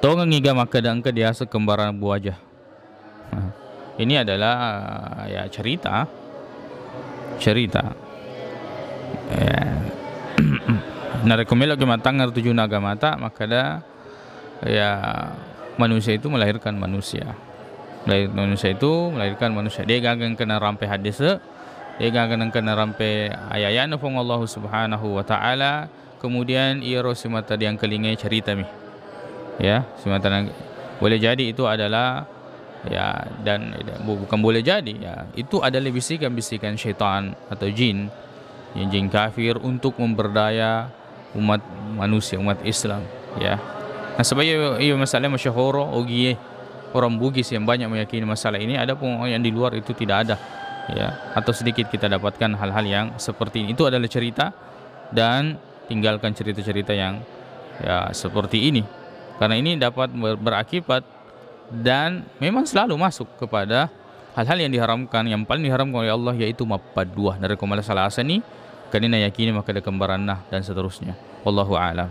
Tonga ngiga maka dan ke dia sekembaran buajah. Ini adalah ya cerita, cerita. Narekomelo ke matangar tujuh naga mata maka dah ya manusia itu melahirkan manusia. Manusia itu melahirkan manusia. Dia gagang kena rampai hadis, dia gagang kena rampai ayayana fong Allah Subhanahu wa taala. Kemudian ia rosimata yang kelingai cerita mi. Ya, semata boleh jadi itu adalah ya, dan bukan boleh jadi ya, itu adalah bisikan-bisikan syaitan atau jin, yang jin kafir untuk memberdaya umat manusia, umat Islam ya. Nah sebagai ia masalah masyhur ogie orang Bugis yang banyak meyakini masalah ini, ada pun yang di luar itu tidak ada ya, atau sedikit kita dapatkan hal-hal yang seperti ini. Itu adalah cerita, dan tinggalkan cerita-cerita yang ya seperti ini, karena ini dapat berakibat dan memang selalu masuk kepada hal-hal yang diharamkan, yang paling diharamkan oleh Allah, yaitu mapaduah dari komala salah asani kanina yakini maka ada kembaran nah dan seterusnya. Wallahu a'lam.